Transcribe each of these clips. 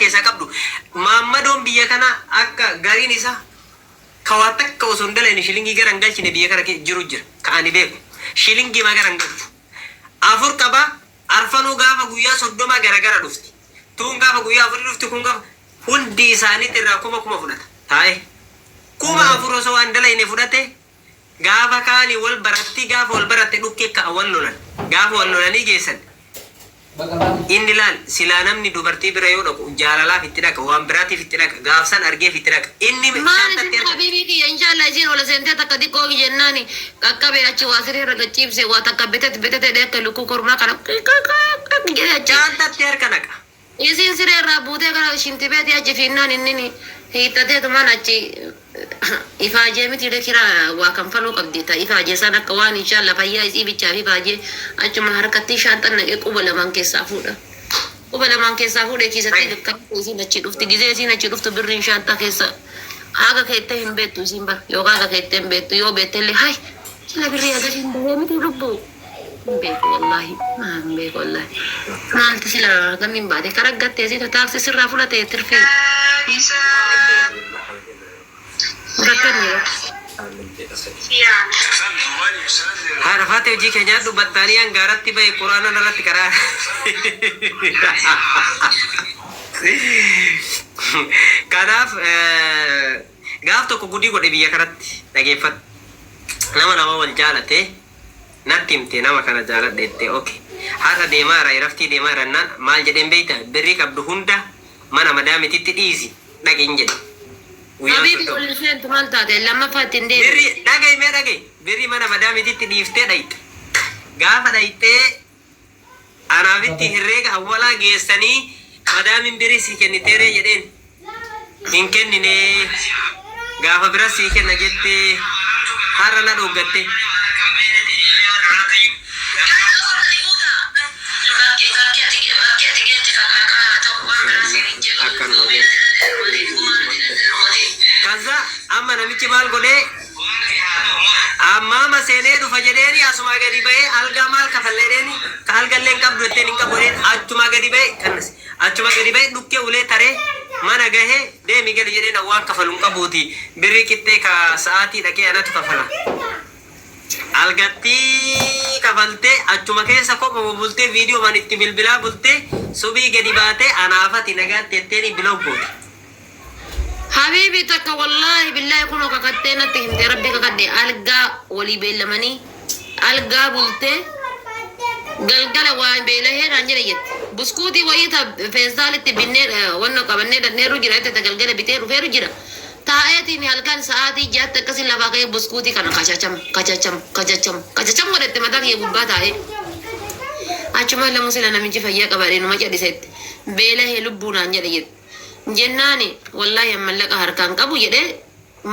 keessa qabdu Maammadoon biyya kana akka gariin isaa kawaa takka osoo hin dalayne shilingii gara hin galchine biyya kana jiru jira ka'anii beeku shilingii ma gara hin galchu afur qaba arfanuu gaafa guyyaa 30 gara dhufti tuun gaafa guyyaa 4 dhufti kun gaafa hundi isaaniitti irraa kuma fudhata taa'e kuma afur osoo waan dalayne fudhate gaafa kaanii wal baratti gaafa wal baratte dhukkee ka'a wal lolan gaafa wal lolanii geessan inni laal silaa namni dubartii bira yoo dhaqu jaalalaaf itti dhaqa waan biraatiif itti dhaqa gaafsan argeef itti dhaqa inni maali habibii kiyya inshallah isiin wala seentee takka xiqqoo jennaani qaqqabee achi waa siree irra gachiibse waa takka bitete dheekka lukkuu kormaa kana jedhee achi jaantatti harka naqa isiin siree irraa buutee gara shintibeeti achi fiinnaan inni hiittateetumaan achi ifaajee miti kira waa kan faluu qabdi ta ifaajee san akka waan inshallah fayyaa isii bichaa fi ifaajee achuma harkatti shaanxan naqee quba lamaan keessaa fuudhe keessatti gakkabuu isiin achi dhufti gizee isiin achi dhuftu birriin shaanxaa keessa haga keettee hin beektu isiin bar yookaan haga keettee hin beektu yoo beektellee hay sila birrii agarri hin bahee miti lubbuu hin beeku wallahi maalti sila gamiin baate karaggattee isiin taaksii sirraa fudhatee tirfii Haadha faate hojii keenyaa dubbattaanii angaaratti bahe quraana irratti karaa kanaaf gaaf tokko gudii godhe biyya kanatti dhageeffadhu nama wal jaalate natti himte nama kana jaaladheette okay haadha deemaara iraftii deemaara naan maal jedheen beeyta birrii qabdu hunda mana madaamititti dhiisi dhaqeen jedhe habibi wal seentu maal taate lammaffatti hin deebiin dhagay birrii mana madaamititti dhiiftee dhayte gaafa dhaytee anaafitti herreega awwalaa geessanii madaamin birrii sii kenniteeree jedheen hin kennine gaafa bira sii kenna jettee har'a na dhoggatte kaza amma namichi maal godhee amma maseenee dhufa jedheeni asuma gadi bahee algaa maal kafalleedheeni ka algalleen qabdu jetteen hin qabodheen achuma gadi bahee kannas achuma gadi bahee dhukkee ulee taree mana gahee deemi gadi jedheen waan kafaluun qabuuti birrii qixxee ka sa'aatii dhaqee anatu kafala algatti kafaltee achuma keessa kopha bultee viidiyoo man itti bilbilaa bultee subii gadi baatee anaafati nagaatti jetteeni biloo goote habibi takka wallahi billahi kuno kakattee natti himte rabbi kakadde algaa walii beellamanii algaa bultee galgala waan beelahee naan jedhe jette buskuutii wayita feestaalitti binnee wanno qabannee danneeru jira jette galgala bitee dhufeeru jira taa'eetiin halkan sa'aatii jaatti akkasin lafaa ka'ee buskuutii kana kachacham godhette mataa kiyya gubbaa taa'ee achuma lamu sila namichi fayyaa qabadhee numa cadhisetti beelahee lubbuu naan jedhe jette jennaani wallahi mallaqa harkaan qabu jedhe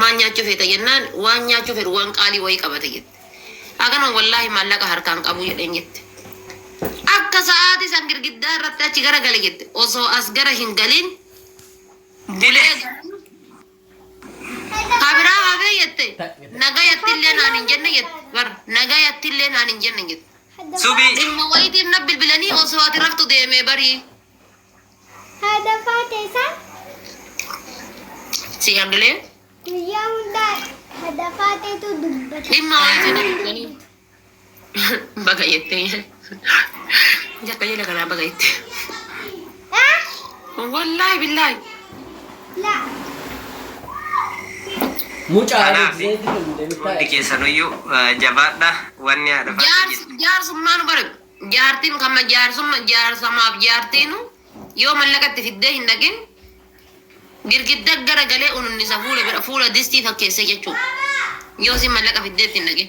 maan nyaachuu feeta jennaan waan nyaachuu fedhu waan qaalii wayii qabate jette akana wallahi mallaqa harkaan qabu jedheen jette akka sa'aatii san girgiddaa irratti achi gara gale jette osoo as gara hin galin bulee kabiraa hafee jette nagayattillee naan hin jenne jette bar nagayattillee naan hin jenne jette subii dhimma wayitiif na bilbilanii osoo ati raftu deemee barii Ada Fatisa? si anglee Ya udah. Ada Fatih itu dubat. dhimma wayitiif baga jette jakka jedha kanaa baga jette Ah? wallahi billahi La. kanaaf hundi keessanuyyuu jabaadha wanni haadha faate jaarsummaan bare jaartiin kama jaarsamaaf jaartiinu yoo mallaqatti fiddee hin dhaqin girgidda gara galee ununnisa fuula distii fakkeesse jechuudha yoo si mallaqa fiddeetti hin dhaqin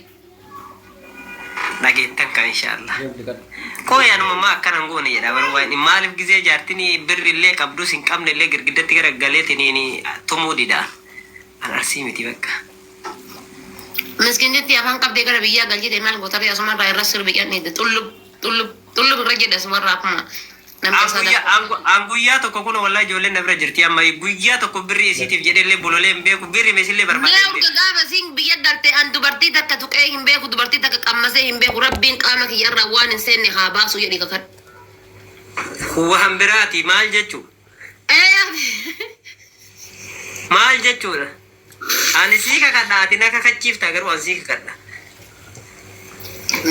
dhageettan kan inshaallah kooyaanuma maa akkanan goone jedha bara waan maaliif gizee jaartini birrillee qabdus hin qabnellee girgiddatti gara galeetiniini tumuu dida arsii miti bakka miskinnitti afaan qabdee gara biyyaa galchite maal gootaree asumarraa irra sirbi qanneette xullub irra jedhe asumarraa akkuma guyyaa tokko kun wallahi ijoolleen na bira jirti amma guyyaa tokko birri isiitiif jedhellee bololee hin beeku birri meesillee barbaade gaafa siin biyya darte an dubartii takka tuqee hin beeku dubartii takka qammasee hin beeku rabbiin qaama kiyyarraa waan hin seenne haa baasu jedhi kakadhu waan biraati maal jechuu Maal jechuudha. Ani sii kakadha ati na kakachiifta garuu an sii kakadha.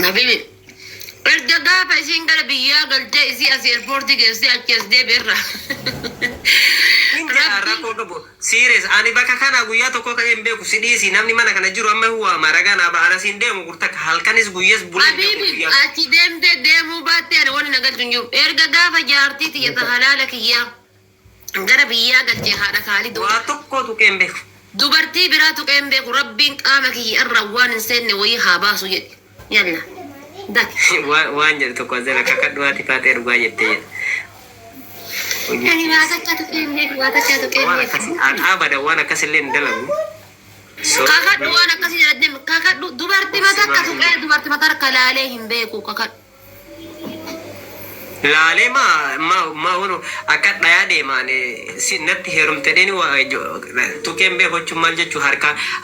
Nabibi. Erga gaafa isiin gara biyyaa galtee isii as eerpoortii geessee achi as deebiirra. Rakkoo qabu. Serious ani bakka kana guyyaa tokko kan hin beeku sidhiisi namni mana kana jiru amma huwa maragaa naa ba'ana siin deemu gurtakka halkanis guyyaas bulee. Habibi achi deemtee deemuu baattee ani wani nagalchu hin jiru. Erga gaafa jaartii tiyyata halaala kiyyaa gara biyyaa galchee haadha kaalii Waa tokko tuqee hin beeku. dubartii biraa tuqee hin beeku rabbiin qaama kiyya irra waan hin seenne wayii haa baasu jedhe. Yalla. Dati. Waan jedhu tokko asirra kakadhu ati faatee dhugaa jettee jedha. Ani waatachaa tuqee hin beeku waatachaa tuqee hin beeku. Abada waan akkasillee hin dalagu. Kakadhu waan akkasii jedhadde kakadhu dubartii mataa akka tuqee dubartii mataa akka laalee hin beeku kakadhu. Laalee ma wano akka dhayaa deemaan natti heerumte dheeni tuqeen beeku jechuun maal jechuun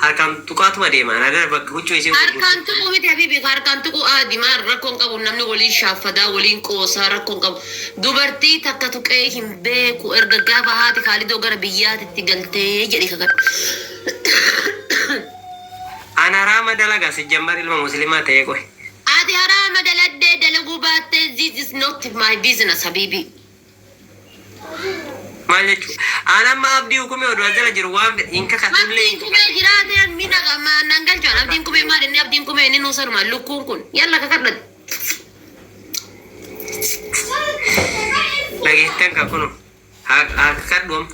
harkaan tuqaatuma deemaan adara bakka huccuu isin harkaan tuqu miti habibi harkaan tuqu aadimaan rakkoon qabu namni waliin shaaffadaa waliin qoosaa rakkoon qabu dubartii takka tuqee hin beeku erga gaafa haati kaalidoo gara biyyaatitti galtee jedhi kakadhu. Ana raama dalagaa si jambar ilma muslimaa ta'ee qoy. Ati haraama daladdee dalaguu baattee this is not my business habibi. Maal jechuun ana amma abdii hukumee oduu jala jiru waan hin kakadhullee Abdiin kumee jiraatee miidhaga nan galchaan abdiin kumee maal inni abdiin kumee inni nuusanuma lukkuun kun yalla kakadhatu. dhageettan ka kunu haa kakadhuam.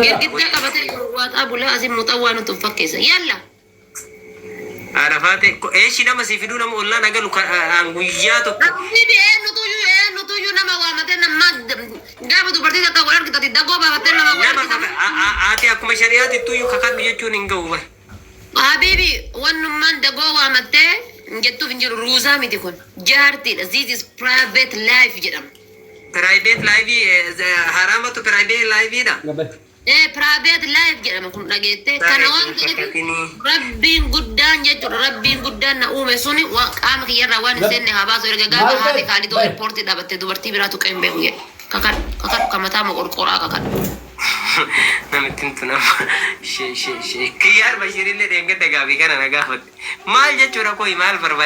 Girgiddaa qabatee waaxaa bulaa asiin muuxawwaa nuti fakkeessa yalla. Arafaate eeshi nama si fiduu nama ollaa nagalu guyyaa tokko. Bibi eenyutuyyuu nama waamatee nama gaafa dubartii takka wal argitati dagoo baafattee nama wal argitati. Ati akkuma shari'aatti tuyyuu kakadhu jechuun hin ga'u bar. Habibi wannummaan dagoo waamattee jettuuf hin jiru ruusaa miti kun jaartiidha this is private life jedhama. Private life haraamatu private lifeidha. Private life jedhama kun dhageette kana waan ta'eef rabbiin guddaan jechuudha rabbiin guddaan na uume suni qaama kiyyarraa waan hin seenne haa baasu erga gaafa haati kaalidoo eerpoortii dhaabattee dubartii biraa tuqee hin beeku jedhe kakadhu ka mataa moqorqoraa kakadhu. Namittiin tunama kiyyaar bashirillee deengedda gaabii kana na gaafatte maal jechuudha koo maal barbaade.